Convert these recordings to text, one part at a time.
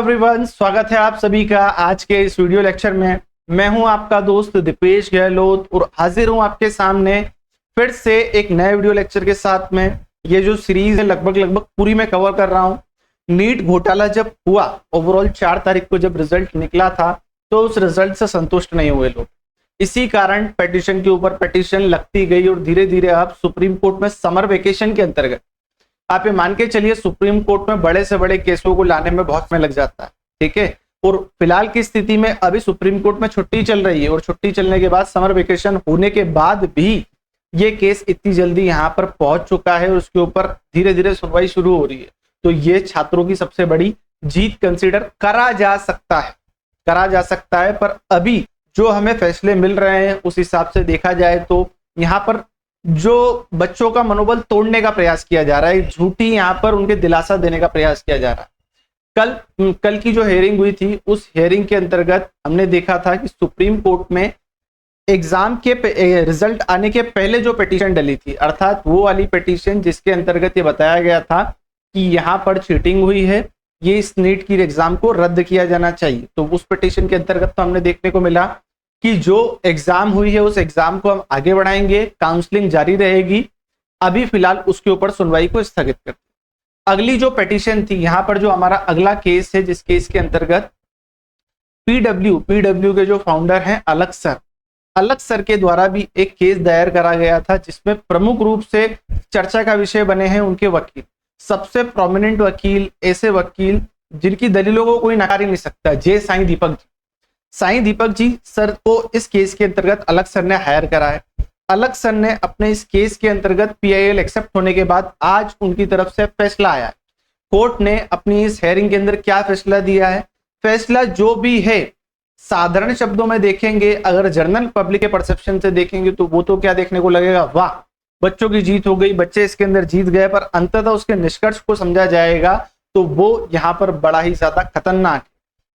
Everyone, स्वागत है आप सभी का आज के इस वीडियो लेक्चर में। मैं हूं आपका दोस्त दीपेश गहलोत और हाजिर हूं आपके सामने फिर से एक नए वीडियो लेक्चर के साथ में। ये जो सीरीज है लगभग पूरी मैं कवर कर रहा हूं। नीट घोटाला जब हुआ, ओवरऑल 4 तारीख को जब रिजल्ट निकला था, तो उस रिजल्ट से संतुष्ट नहीं हुए लोग। इसी कारण पिटीशन के ऊपर पिटीशन लगती गई और धीरे धीरे अब सुप्रीम कोर्ट में समर वेकेशन के अंतर्गत आप ये मान के चलिए सुप्रीम कोर्ट में बड़े से बड़े केसों को लाने में बहुत समय लग जाता है, ठीक है। और फिलहाल की स्थिति में अभी सुप्रीम कोर्ट में छुट्टी चल रही है और छुट्टी चलने के बाद समर वेकेशन होने के बाद भी ये केस इतनी जल्दी यहाँ पर पहुंच चुका है और उसके ऊपर धीरे धीरे सुनवाई शुरू हो रही है। तो ये छात्रों की सबसे बड़ी जीत कंसिडर करा जा सकता है। पर अभी जो हमें फैसले मिल रहे हैं उस हिसाब से देखा जाए तो यहाँ पर जो बच्चों का मनोबल तोड़ने का प्रयास किया जा रहा है, झूठी यहाँ पर उनके दिलासा देने का प्रयास किया जा रहा है। कल की जो हेयरिंग हुई थी, उस हेयरिंग के अंतर्गत हमने देखा था कि सुप्रीम कोर्ट में एग्जाम के रिजल्ट आने के पहले जो पिटीशन डली थी, अर्थात वो वाली पिटीशन जिसके अंतर्गत ये बताया गया था कि यहाँ पर चीटिंग हुई है, ये इस नीट की एग्जाम को रद्द किया जाना चाहिए। तो उस पिटीशन के अंतर्गत तो हमने देखने को मिला कि जो एग्जाम हुई है उस एग्जाम को हम आगे बढ़ाएंगे, काउंसलिंग जारी रहेगी। अभी फिलहाल उसके ऊपर सुनवाई को स्थगित करते हैं। अगली जो पिटीशन थी, यहाँ पर जो हमारा अगला केस है, जिस केस के अंतर्गत पीडब्ल्यू के जो फाउंडर हैं अलख सर के द्वारा भी एक केस दायर करा गया था, जिसमें प्रमुख रूप से चर्चा का विषय बने हैं उनके वकील। सबसे प्रोमिनेंट वकील, ऐसे वकील जिनकी दलीलों को कोई नकार ही नहीं सकता, साईं दीपक जी सर को इस केस के अंतर्गत अलख सर ने हायर करा है। अलख सर ने अपने इस केस के अंतर्गत पीआईएल एक्सेप्ट होने के बाद आज उनकी तरफ से फैसला आया है। कोर्ट ने अपनी इस हेयरिंग के अंदर क्या फैसला दिया है, फैसला जो भी है साधारण शब्दों में देखेंगे, अगर जनरल पब्लिक के परसेप्शन से देखेंगे तो वो तो क्या देखने को लगेगा, वाह बच्चों की जीत हो गई, बच्चे इसके अंदर जीत गए। पर अंततः उसके निष्कर्ष को समझा जाएगा तो वो यहाँ पर बड़ा ही ज्यादा खतरनाक है।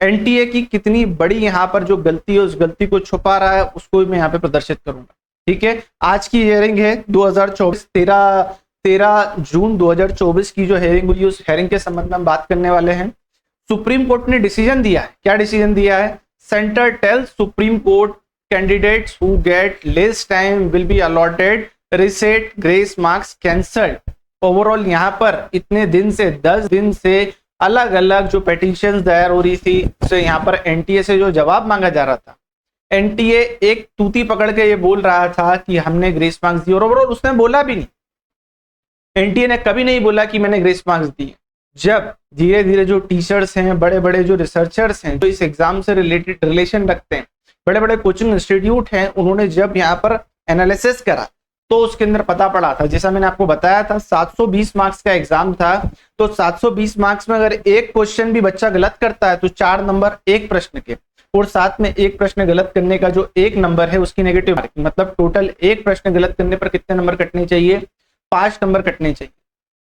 एनटीए की कितनी बड़ी यहाँ पर जो गलती है, उस गलती को छुपा रहा है, उसको मैं यहाँ पे प्रदर्शित करूंगा, ठीक है। आज की हियरिंग है 2024 13 जून 2024 की जो हियरिंग हुई, उस हियरिंग के संबंध में हम बात करने वाले हैं। सुप्रीम कोर्ट ने डिसीजन दिया है। क्या डिसीजन दिया है? Centre tells supreme court candidates who get less time will be allotted reset grace marks cancelled. Overall यहाँ पर इतने दिन से 10 दिन से अलग अलग जो पिटीशंस दायर हो रही थी, तो यहाँ पर एनटीए से जो जवाब मांगा जा रहा था, एनटीए एक तूती पकड़ के ये बोल रहा था कि हमने ग्रेस मार्क्स दिए, और ओवरऑल उसने बोला भी नहीं। एनटीए ने कभी नहीं बोला कि मैंने ग्रेस मार्क्स दिए। जब धीरे धीरे जो टीचर्स हैं, बड़े बड़े जो रिसर्चर्स हैं, जो इस एग्जाम से रिलेटेड रिलेशन रखते हैं, बड़े बड़े कोचिंग इंस्टीट्यूट हैं, उन्होंने जब यहाँ पर एनालिसिस करा तो उसके अंदर पता पड़ा था, जैसा मैंने आपको बताया था 720 मार्क्स का एग्जाम था। तो 720 मार्क्स में अगर एक क्वेश्चन भी बच्चा गलत करता है तो 4 नंबर एक प्रश्न के, और साथ में एक प्रश्न गलत करने का जो 1 नंबर है उसकी नेगेटिव मार्किंग, मतलब टोटल एक प्रश्न गलत करने पर कितने नंबर कटने चाहिए? 5 नंबर कटने चाहिए।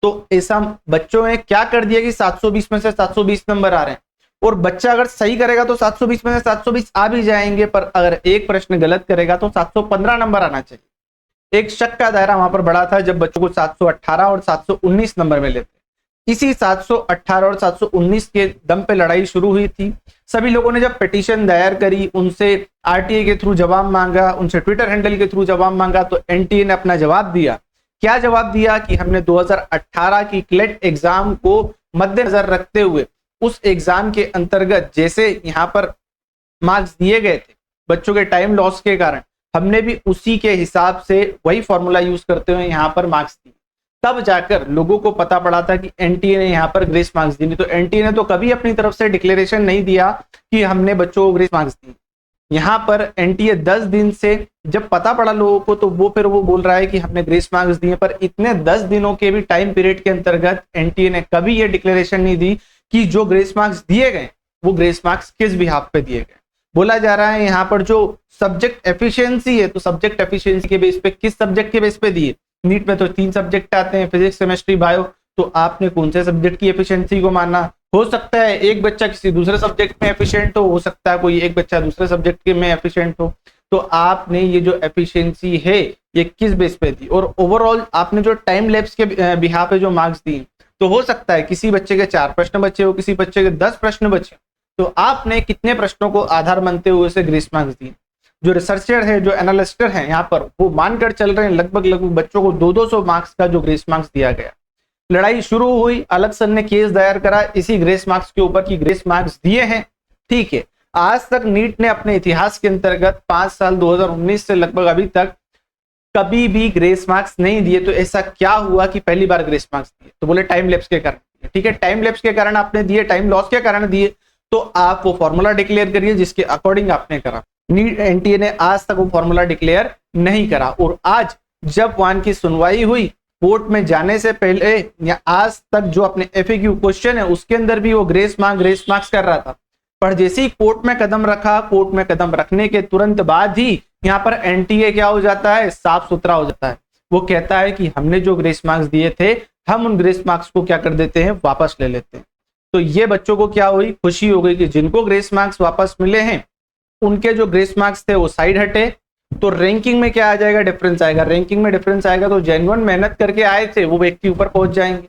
तो ऐसा बच्चों ने क्या कर दिया कि 720 में से 720 नंबर आ रहे हैं, और बच्चा अगर सही करेगा तो 720 में से 720 आ भी जाएंगे, पर अगर एक प्रश्न गलत करेगा तो 715 नंबर आना चाहिए। एक शक का दायरा वहां पर बड़ा था जब बच्चों को 718 और 719 नंबर मिले थे। इसी 718 और 719 के दम पे लड़ाई शुरू हुई थी। सभी लोगों ने जब पिटीशन दायर करी, उनसे आरटीए के थ्रू जवाब मांगा, उनसे ट्विटर हैंडल के थ्रू जवाब मांगा, तो एनटीए ने अपना जवाब दिया। क्या जवाब दिया? कि हमने 2018 की क्लेट एग्जाम को मद्देनजर रखते हुए उस एग्जाम के अंतर्गत जैसे यहाँ पर मार्क्स दिए गए थे बच्चों के टाइम लॉस के कारण, हमने भी उसी के हिसाब से वही फॉर्मूला यूज करते हुए यहाँ पर मार्क्स दिए। तब जाकर लोगों को पता पड़ा था कि एनटीए ने यहाँ पर ग्रेस मार्क्स दी। तो एनटीए ने तो कभी अपनी तरफ से डिक्लेरेशन नहीं दिया कि हमने बच्चों को ग्रेस मार्क्स दी। यहाँ पर एनटीए 10 दिन से जब पता पड़ा लोगों को, तो वो बोल रहा है कि हमने ग्रेस मार्क्स दिए। पर इतने 10 दिनों के भी टाइम पीरियड के अंतर्गत एनटीए ने कभी ये डिक्लेरेशन नहीं दी कि जो ग्रेस मार्क्स दिए गए वो ग्रेस मार्क्स किस बिहाफ पे दिए गए। बोला जा रहा है यहाँ पर जो सब्जेक्ट एफिशिएंसी है, तो सब्जेक्ट एफिशिएंसी के बेस पे, किस सब्जेक्ट के बेस पे दिए? नीट में तो 3 सब्जेक्ट आते हैं, फिजिक्स, केमिस्ट्री, बायो। तो आपने कौन से सब्जेक्ट की एफिशिएंसी को माना? हो सकता है एक बच्चा किसी दूसरे सब्जेक्ट में एफिशिएंट हो सकता है कोई एक बच्चा दूसरे सब्जेक्ट में एफिशिएंट हो। तो आपने ये जो एफिशिएंसी है ये किस बेस पे दी, और ओवरऑल आपने जो टाइम लैप्स के बिहाफ पे जो मार्क्स दिए तो हो सकता है किसी बच्चे के 4 प्रश्न बचे हो, किसी बच्चे के 10 प्रश्न बचे हो, तो आपने कितने प्रश्नों को आधार मानते हुए उसे ग्रेस मार्क्स दिए। जो रिसर्चर है, जो एनालिस्टर है यहाँ पर, वो मानकर चल रहे हैं लगभग बच्चों को 200 मार्क्स का जो ग्रेस मार्क्स दिया गया। लड़ाई शुरू हुई, अलग सर ने केस दायर करा इसी ग्रेस मार्क्स के ऊपर कि ग्रेस मार्क्स दिए हैं, ठीक है। आज तक नीट ने अपने इतिहास के अंतर्गत 5 साल 2019 से लगभग अभी तक कभी भी ग्रेस मार्क्स नहीं दिए। तो ऐसा क्या हुआ कि पहली बार ग्रेस मार्क्स दिए? तो बोले टाइम लैप्स के कारण। ठीक है, टाइम लैप्स के कारण आपने दिए, टाइम लॉस के कारण दिए, तो आप वो फॉर्मूला डिक्लेयर करिए जिसके अकॉर्डिंग आपने करा। नीट एनटीए ने आज तक वो फॉर्मूला डिक्लेयर नहीं करा, और आज जब वान की सुनवाई हुई कोर्ट में जाने से पहले या आज तक जो अपने एफएक्यू क्वेश्चन है उसके अंदर भी वो ग्रेस मार्क्स कर रहा था। पर जैसे ही कोर्ट में कदम रखा, कोर्ट में कदम रखने के तुरंत बाद ही यहाँ पर एनटीए क्या हो जाता है, साफ सुथरा हो जाता है। वो कहता है कि हमने जो ग्रेस मार्क्स दिए थे, हम उन ग्रेस मार्क्स को क्या कर देते हैं, वापस ले लेते हैं। तो ये बच्चों को क्या हुई, खुशी हो गई कि जिनको ग्रेस मार्क्स वापस मिले हैं उनके जो ग्रेस मार्क्स थे वो साइड हटे। तो रैंकिंग में क्या आ जाएगा, डिफरेंस आएगा। रैंकिंग में डिफरेंस आएगा तो जेन्युइन मेहनत करके आए थे वो व्यक्ति ऊपर पहुंच जाएंगे।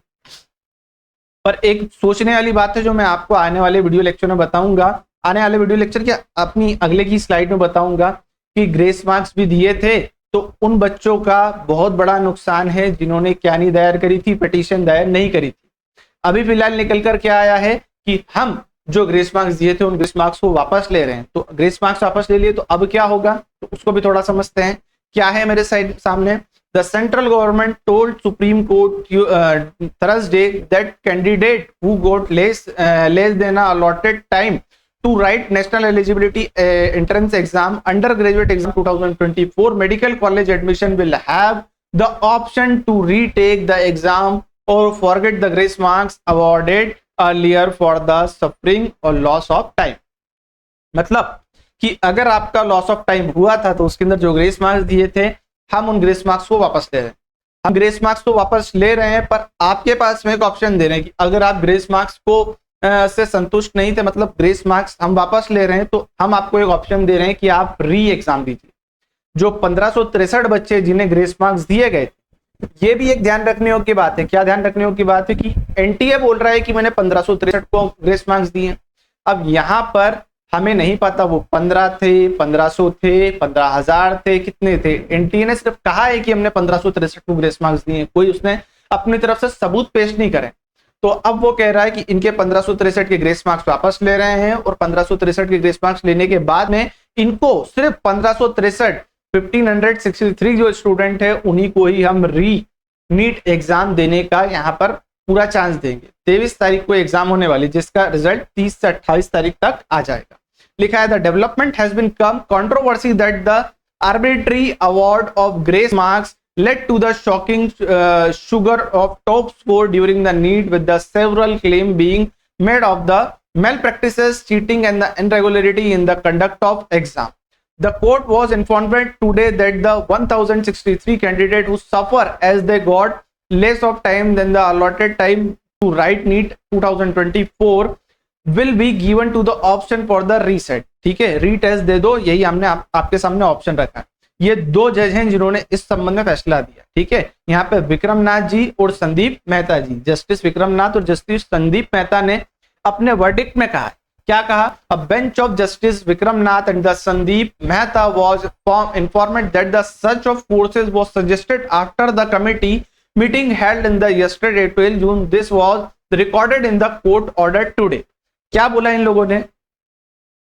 पर एक सोचने वाली बात है जो मैं आपको आने वाले वीडियो लेक्चर में बताऊंगा, आने वाले वीडियो लेक्चर के अपनी अगले की स्लाइड में बताऊंगा कि ग्रेस मार्क्स भी दिए थे तो उन बच्चों का बहुत बड़ा नुकसान है जिन्होंने क्या नहीं दायर करी थी, पिटीशन दायर नहीं करी थी। अभी फिलहाल निकल कर क्या आया है कि हम जो ग्रेस मार्क्स दिए थे उन ग्रेस मार्क्स को वापस ले रहे हैं। तो ग्रेस मार्क्स वापस ले लिए तो अब क्या होगा, तो उसको भी थोड़ा समझते हैं। क्या है मेरे सामने, the central government told supreme court Thursday that candidate who got less than allotted time to write national eligibility entrance exam undergraduate exam 2024 medical college admission will have the option to retake the exam or forget the grace marks awarded earlier for the suffering or loss of time। मतलब कि अगर आपका loss of time हुआ था तो उसके अंदर जो ग्रेस मार्क्स दिए थे हम उन ग्रेस मार्क्स को वापस ले रहे हैं। हम ग्रेस मार्क्स को वापस ले रहे हैं पर आपके पास में एक ऑप्शन दे रहे हैं कि अगर आप ग्रेस मार्क्स को से संतुष्ट नहीं थे, मतलब ग्रेस मार्क्स हम वापस ले रहे हैं, तो हम आपको एक ऑप्शन दे रहे हैं कि आप री एग्जाम दीजिए। जो 1563 बच्चे जिन्हें ग्रेस मार्क्स दिए गए, ये भी एक ध्यान रखने योग्य बात है। क्या ध्यान रखने योग्य बात है कि एनटीए बोल रहा है कि मैंने 1563 को ग्रेस मार्क्स दिए। अब यहाँ पर हमें नहीं पता वो 15 थे, 1500 थे, 15,000 थे, कितने थे। एनटीए ने सिर्फ कहा है कि हमने 1563 को ग्रेस मार्क्स दिए, कोई उसने अपनी तरफ से सबूत पेश नहीं करे। तो अब वो कह रहा है कि इनके 1563 के ग्रेस मार्क्स वापस ले रहे हैं और 1563 के ग्रेस मार्क्स लेने के बाद में इनको सिर्फ 1563 जो स्टूडेंट है उन्हीं को ही हम नीट एग्जाम देने का यहाँ पर पूरा चांस देंगे। 23 तारीख को एग्जाम होने वाली जिसका रिजल्ट 30 से 28 तारीख तक आ जाएगा। लिखा है the development has been come controversy that the arbitrary award of grace marks led to the shocking sugar of top score during the NEET, with the several claims being made of the malpractices, cheating and the irregularity in the conduct of exam. The court was informed today that the 1063 candidates who suffer as they got less of time than the allotted time to write NEET 2024 will be given to the option for the reset। ठीक है, retest दे दो, यही हमने आपके सामने option रखा है। ये 2 जज हैं जिन्होंने इस संबंध में फैसला दिया। ठीक है, यहाँ पे विक्रमनाथ जी और संदीप मेहता जी, जस्टिस विक्रमनाथ और जस्टिस संदीप मेहता ने अपने वर्डिक्ट में कहा, क्या कहा, अ bench of justice Vikram Nath and the Sandeep Mehta was informed that the search of forces was suggested after the committee meeting held in the yesterday 12 June. This was recorded in the court order today। क्या बोला इन लोगों ने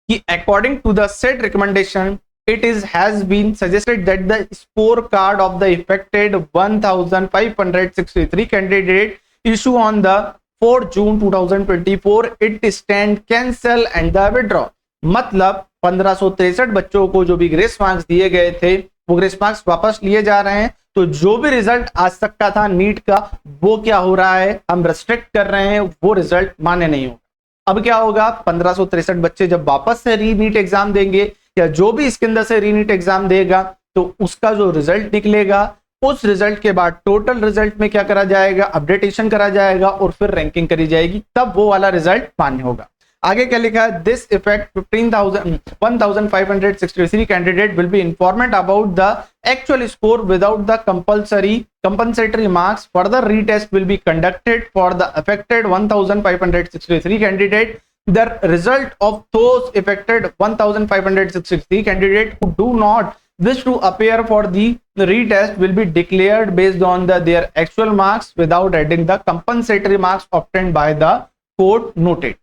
कि according to the said recommendation it has been suggested that the scorecard of the affected 1563 candidate issue on the 4 June 2024 it stand cancel and the withdraw। मतलब 1563 बच्चों को जो भी ग्रेस मार्क्स दिए गए थे वो ग्रेस मार्क्स वापस लिए जा रहे हैं। तो जो भी रिजल्ट आज तक का था नीट का वो क्या हो रहा है, हम रेस्ट्रिक्ट कर रहे हैं, वो रिजल्ट मान्य नहीं होगा। अब क्या होगा, 1563 बच्चे जब वापस से री नीट एग्जाम देंगे या जो भी इसके अंदर से रीनीट एग्जाम देगा तो उसका जो रिजल्ट निकलेगा उस रिजल्ट के बाद टोटल रिजल्ट में क्या करा जाएगा, अपडेटेशन करा जाएगा और फिर रैंकिंग करी जाएगी, तब वो वाला रिजल्ट मान्य होगा। आगे क्या लिखा है, this effect 1563 candidate will be informed about the actual score without the compulsory compensatory marks further retest will be conducted for the affected 1563 candidate. The result of those affected 1563 candidate who do not wish to appear for the retest will be declared based on their actual marks without adding the compensatory marks obtained by the court noted.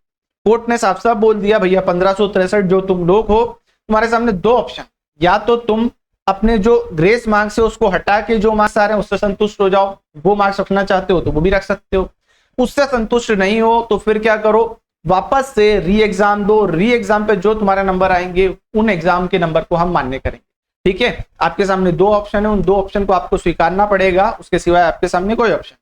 Court ने साफ साफ बोल दिया भैया 1563 जो तुम लोग हो, तुम्हारे सामने दो ऑप्शन, या तो तुम अपने जो ग्रेस मार्क्स है उसको हटा के जो मार्क्स आ रहे हैं उससे संतुष्ट हो जाओ, वो मार्क्स रखना चाहते हो तो वो भी रख सकते हो, उससे संतुष्ट नहीं हो तो फिर क्या करो, वापस से री एग्जाम दो, री एग्जाम पे जो तुम्हारे नंबर आएंगे उन एग्जाम के नंबर को हम मान्य करेंगे। ठीक है, आपके सामने दो ऑप्शन है, उन दो ऑप्शन को आपको स्वीकारना पड़ेगा, उसके सिवाय आपके सामने कोई ऑप्शन।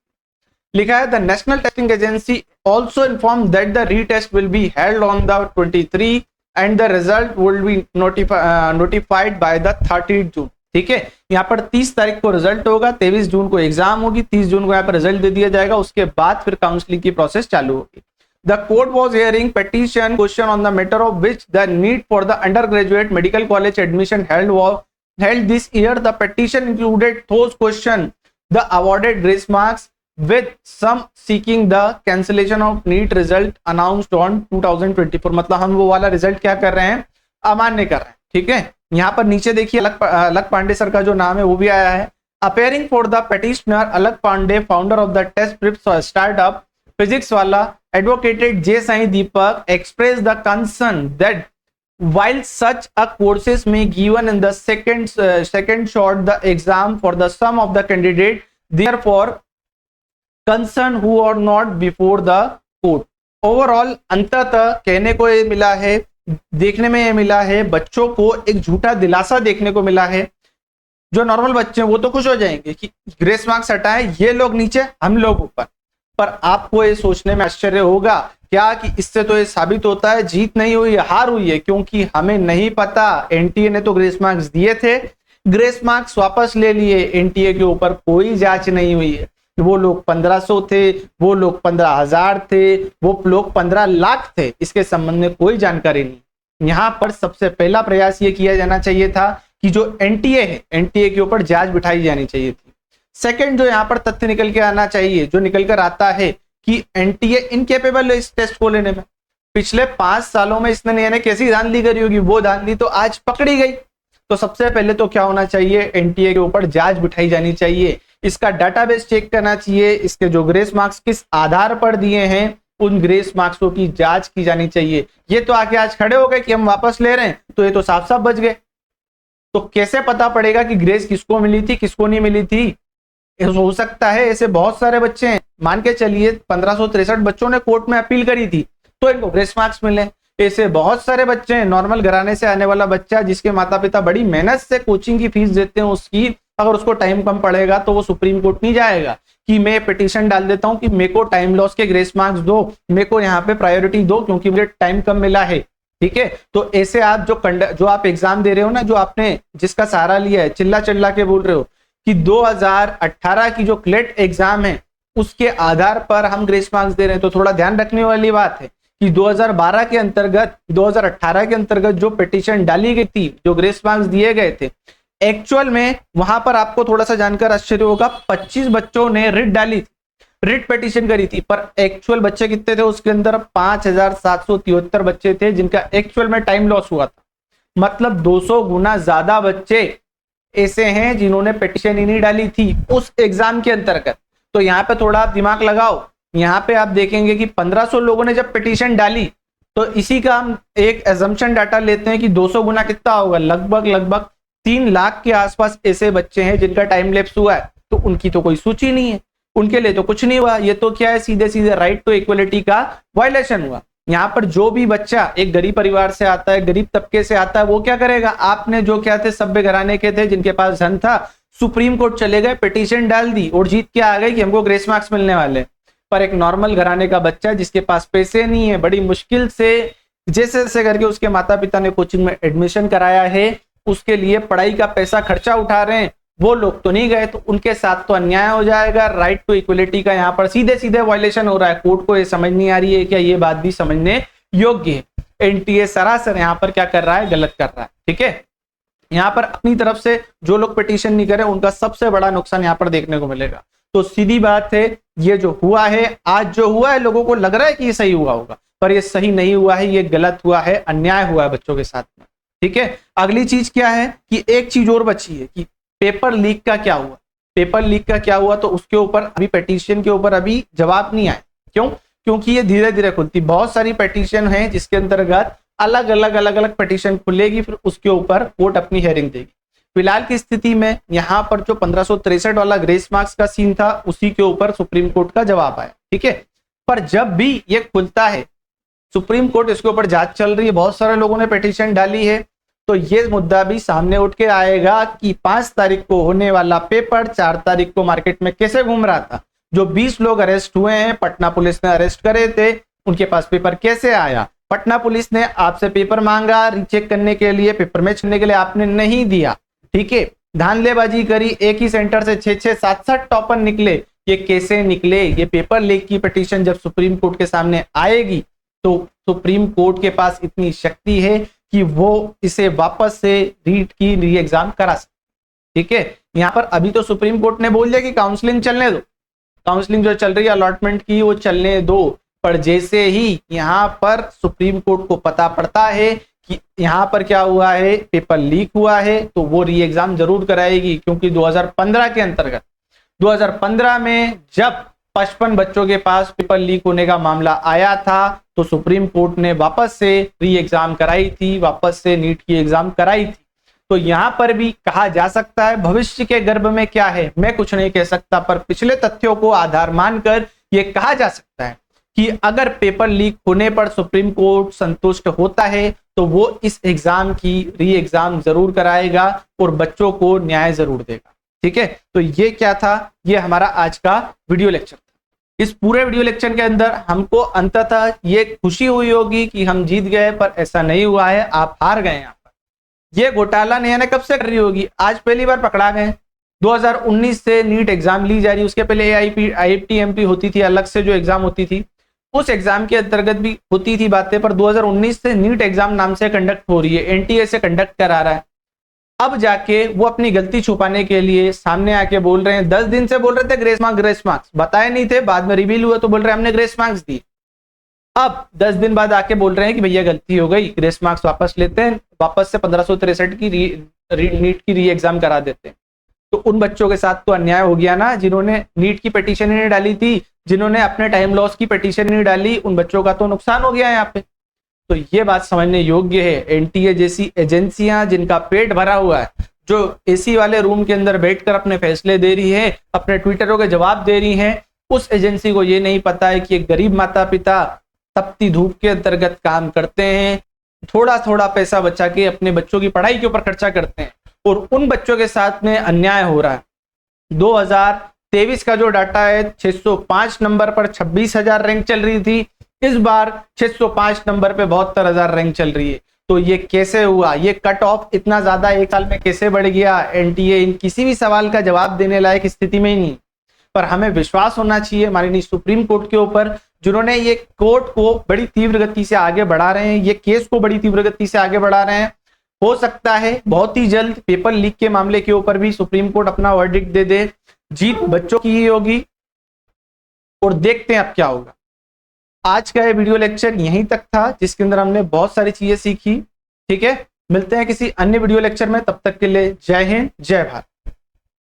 लिखा है the national testing agency also inform that the retest will be held on the 23 and the result will be notified by the 30 जून। ठीक है, यहाँ पर 30 तारीख को रिजल्ट होगा, 23 जून को एग्जाम होगी, 30 जून को यहाँ पर रिजल्ट दे दिया जाएगा, उसके बाद फिर काउंसलिंग की प्रोसेस चालू होगी। The court was hearing petition question on the matter of which the need for the undergraduate medical college admission held this year. The petition included those questions the awarded grace marks, with some seeking the cancellation of NEET result announced on 2024। मतलब हम वो वाला result क्या कर रहे हैं, अमान्य कर रहे हैं। ठीक है, यहाँ पर नीचे देखिए अलग पांडे सर का जो नाम है वो भी आया है। Appearing for the petitioner Alakh Pandey, founder of the test prep startup Physics Wallah, advocated J. Sai Deepak expressed the concern that while such a courses may given in the second shot the exam for the sum of the candidate, therefore concern who are not before the court। Overall अंततः कहने को ये मिला है, देखने में ये मिला है, बच्चों को एक झूठा दिलासा देखने को मिला है। जो नॉर्मल बच्चे हैं वो तो खुश हो जाएंगे कि ग्रेस मार्क्स हटाए, ये लोग नीचे हम लोग ऊपर, पर आपको ये सोचने में आश्चर्य होगा क्या कि इससे तो ये साबित होता है जीत नहीं हुई है, हार हुई है, क्योंकि हमें नहीं पता। एनटीए ने तो ग्रेस मार्क्स दिए थे, ग्रेस मार्क्स वापस ले लिए, एनटीए के ऊपर कोई जांच नहीं हुई है। वो लोग 1500 थे, वो लोग 15,000 थे, वो लोग 15 लाख थे, इसके संबंध में कोई जानकारी नहीं। यहाँ पर सबसे पहला प्रयास ये किया जाना चाहिए था कि जो एनटीए है, एनटीए के ऊपर जांच बिठाई जानी चाहिए थी। सेकंड जो यहाँ पर तथ्य निकल के आना चाहिए, जो निकल कर आता है कि एनटीए इनकेपेबल है इस टेस्ट को लेने में। पिछले 5 सालों में इसने कैसी धांधली करी होगी, वो धांधली तो आज पकड़ी गई। तो सबसे पहले तो क्या होना चाहिए, एनटीए के ऊपर जांच बिठाई जानी चाहिए, इसका डाटाबेस चेक करना चाहिए, इसके जो ग्रेस मार्क्स किस आधार पर दिए हैं उन ग्रेस मार्क्सों की जांच की जानी चाहिए। ये तो आके आज खड़े हो गए कि हम वापस ले रहे हैं, तो ये तो साफ साफ बच गए। तो कैसे पता पड़ेगा कि ग्रेस किसको मिली थी किसको नहीं मिली थी? हो सकता है ऐसे बहुत सारे बच्चे हैं, मान के चलिए 1563 बच्चों ने कोर्ट में अपील करी थी तो इनको ग्रेस मार्क्स मिले। ऐसे बहुत सारे बच्चे हैं, नॉर्मल घराने से आने वाला बच्चा जिसके माता पिता बड़ी मेहनत से कोचिंग की फीस देते हैं, उसकी अगर उसको टाइम कम पड़ेगा तो वो सुप्रीम कोर्ट नहीं जाएगा कि मैं पिटीशन डाल देता हूं कि मेरे को टाइम लॉस के ग्रेस मार्क्स दो, मेरे को यहाँ पे प्रायोरिटी दो क्योंकि मुझे टाइम कम मिला है। ठीक है, तो ऐसे आप जो आप एग्जाम दे रहे हो ना, जो आपने जिसका सहारा लिया है, चिल्ला चिल्ला के बोल रहे हो कि 2018 की जो क्लेट एग्जाम है उसके आधार पर हम ग्रेस मार्क्स दे रहे हैं, तो थोड़ा ध्यान रखने वाली बात है कि 2012 के अंतर्गत 2018 के अंतर्गत जो पिटीशन डाली गई थी, जो ग्रेस मार्क्स दिए गए थे, एक्चुअल में वहां पर आपको थोड़ा सा जानकर आश्चर्य होगा, 25 बच्चों ने रिट डाली थी, रिट पिटीशन करी थी, पर एक्चुअल बच्चे कितने थे उसके अंदर? 5773 बच्चे थे जिनका एक्चुअल में टाइम लॉस हुआ था। मतलब 200 गुना ज्यादा बच्चे ऐसे हैं जिन्होंने पिटीशन ही नहीं डाली थी उस एग्जाम के अंतर्गत। तो यहाँ पे थोड़ा आप दिमाग लगाओ, यहाँ पे आप देखेंगे कि 1500 लोगों ने जब पिटीशन डाली तो इसी का हम एक एजम्पशन डाटा लेते हैं कि 200 गुना कितना होगा, लगभग 3 लाख के आसपास ऐसे बच्चे हैं जिनका टाइम लैप्स हुआ है। तो उनकी तो कोई सूची नहीं है, उनके लिए तो कुछ नहीं हुआ। ये तो क्या है, सीधे सीधे राइट टू इक्वलिटी का वायलेशन हुआ। यहाँ पर जो भी बच्चा एक गरीब परिवार से आता है, गरीब तबके से आता है, वो क्या करेगा? आपने जो क्या थे, सभ्य घराने के थे जिनके पास धन था, सुप्रीम कोर्ट चले गए, पिटीशन डाल दी और जीत के आ गए कि हमको ग्रेस मार्क्स मिलने वाले। पर एक नॉर्मल घराने का बच्चा जिसके पास पैसे नहीं है, बड़ी मुश्किल से जैसे जैसे करके उसके माता पिता ने कोचिंग में एडमिशन कराया है, उसके लिए पढ़ाई का पैसा खर्चा उठा रहे हैं, वो लोग तो नहीं गए, तो उनके साथ तो अन्याय हो जाएगा। राइट टू इक्वलिटी का यहाँ पर सीधे सीधे वायलेशन हो रहा है। कोर्ट को ये समझ नहीं आ रही है क्या? ये बात भी समझने योग्य है। एनटीए सरासर यहाँ पर क्या कर रहा है? गलत कर रहा है। ठीक है, यहाँ पर अपनी तरफ से जो लोग पिटीशन नहीं करें उनका सबसे बड़ा नुकसान यहाँ पर देखने को मिलेगा। तो सीधी बात है, ये जो हुआ है, आज जो हुआ है, लोगों को लग रहा है कि ये सही हुआ होगा, पर ये सही नहीं हुआ है, ये गलत हुआ है, अन्याय हुआ है बच्चों के साथ में। ठीक है, अगली चीज क्या है कि एक चीज और बची है कि पेपर लीक का क्या हुआ। पेपर लीक का क्या हुआ, तो उसके ऊपर अभी पिटीशन के ऊपर अभी जवाब नहीं आया। क्यों? क्योंकि ये धीरे धीरे खुलती, बहुत सारी पिटीशन है जिसके अंतर्गत अलग अलग पिटीशन खुलेगी, फिर उसके ऊपर कोर्ट अपनी हेयरिंग देगी। फिलहाल की स्थिति में यहाँ पर जो 1563 वाला ग्रेस मार्क्स का सीन था, उसी के ऊपर सुप्रीम कोर्ट का जवाब आया। ठीक है, पर जब भी ये खुलता है, सुप्रीम कोर्ट इसके ऊपर जांच चल रही है, बहुत सारे लोगों ने पिटीशन डाली है, तो ये मुद्दा भी सामने उठ के आएगा कि 5 तारीख को होने वाला पेपर 4 तारीख को मार्केट में कैसे घूम रहा था। जो 20 लोग अरेस्ट हुए हैं, पटना पुलिस ने अरेस्ट करे थे, उनके पास पेपर कैसे आया। पटना पुलिस ने आपसे पेपर मांगा रीचेक करने के लिए, पेपर मैच करने के लिए, आपने नहीं दिया। ठीक है, धांधलेबाजी करी, एक ही सेंटर से 6-6, 7-7 टॉपर निकले। ये कैसे निकले? ये पेपर लीक की पिटीशन जब सुप्रीम कोर्ट के सामने आएगी तो सुप्रीम कोर्ट के पास इतनी शक्ति है कि वो इसे वापस से रीट की री एग्जाम करा सकते। ठीक है, यहाँ पर अभी तो सुप्रीम कोर्ट ने बोल दिया कि काउंसलिंग चलने दो, काउंसलिंग जो चल रही है अलॉटमेंट की वो चलने दो, पर जैसे ही यहाँ पर सुप्रीम कोर्ट को पता पड़ता है कि यहाँ पर क्या हुआ है, पेपर लीक हुआ है, तो वो री एग्जाम जरूर कराएगी। क्योंकि 2015 के अंतर्गत 2015 में जब 55 बच्चों के पास पेपर लीक होने का मामला आया था, तो सुप्रीम कोर्ट ने वापस से री एग्जाम कराई थी, वापस से नीट की एग्जाम कराई थी। तो यहाँ पर भी कहा जा सकता है, भविष्य के गर्भ में क्या है मैं कुछ नहीं कह सकता, पर पिछले तथ्यों को आधार मानकर यह कहा जा सकता है कि अगर पेपर लीक होने पर सुप्रीम कोर्ट संतुष्ट होता है तो वो इस एग्जाम की री एग्जाम जरूर कराएगा और बच्चों को न्याय जरूर देगा। ठीक है, तो ये क्या था, ये हमारा आज का वीडियो लेक्चर था। इस पूरे वीडियो लेक्चर के अंदर हमको अंततः ये खुशी हुई होगी कि हम जीत गए, पर ऐसा नहीं हुआ है, आप हार गए। यहाँ पर ये घोटाला नया कब से कर रही होगी, आज पहली बार पकड़ा गए। 2019 से नीट एग्जाम ली जा रही, उसके पहले AIPTMP होती थी, अलग से जो एग्जाम होती थी, उस एग्जाम के अंतर्गत भी होती थी बातें, पर 2019 से नीट एग्जाम नाम से कंडक्ट हो रही है, NTA से कंडक्ट करा रहा है। अब जाके वो अपनी गलती छुपाने के लिए सामने आके बोल रहे हैं, 10 दिन से बोल रहे थे ग्रेस मार्क्स बताए नहीं थे, बाद में रिवील हुआ तो बोल रहे हैं हमने ग्रेस मार्क्स दिए। अब 10 दिन बाद आके बोल रहे हैं कि भैया गलती हो गई, ग्रेस मार्क्स वापस लेते हैं, वापस से 1563 की नीट की री एग्जाम करा देते हैं। तो उन बच्चों के साथ तो अन्याय हो गया ना, जिन्होंने नीट की पिटीशन ही नहीं डाली थी, जिन्होंने अपने टाइम लॉस की पिटीशन नहीं डाली, उन बच्चों का तो नुकसान हो गया यहाँ पे। तो ये बात समझने योग्य है। NTA जैसी एजेंसियां जिनका पेट भरा हुआ है, जो AC वाले रूम के अंदर बैठकर अपने फैसले दे रही है, अपने ट्विटरों के जवाब दे रही हैं, उस एजेंसी को ये नहीं पता है कि एक गरीब माता पिता तपती धूप के अंतर्गत काम करते हैं, थोड़ा थोड़ा पैसा बचा के अपने बच्चों की पढ़ाई के ऊपर खर्चा करते हैं, और उन बच्चों के साथ में अन्याय हो रहा है। 2023 का जो डाटा है, 605 नंबर पर 26,000 रैंक चल रही थी, इस बार 605 नंबर पे 72,000 रैंक चल रही है। तो ये कैसे हुआ, ये कट ऑफ इतना ज्यादा एक साल में कैसे बढ़ गया? NTA इन किसी भी सवाल का जवाब देने लायक स्थिति में ही नहीं। पर हमें विश्वास होना चाहिए माननीय सुप्रीम कोर्ट के ऊपर, जिन्होंने ये कोर्ट को बड़ी तीव्र गति से आगे बढ़ा रहे हैं, ये केस को बड़ी तीव्र गति से आगे बढ़ा रहे हैं। हो सकता है बहुत ही जल्द पेपर लीक के मामले के ऊपर भी सुप्रीम कोर्ट अपना वर्डिक्ट दे दे, जीत बच्चों की ही होगी, और देखते हैं अब क्या होगा। आज का ये वीडियो लेक्चर यहीं तक था, जिसके अंदर हमने बहुत सारी चीजें सीखी। ठीक है, मिलते हैं किसी अन्य वीडियो लेक्चर में, तब तक के लिए जय हिंद, जय भारत।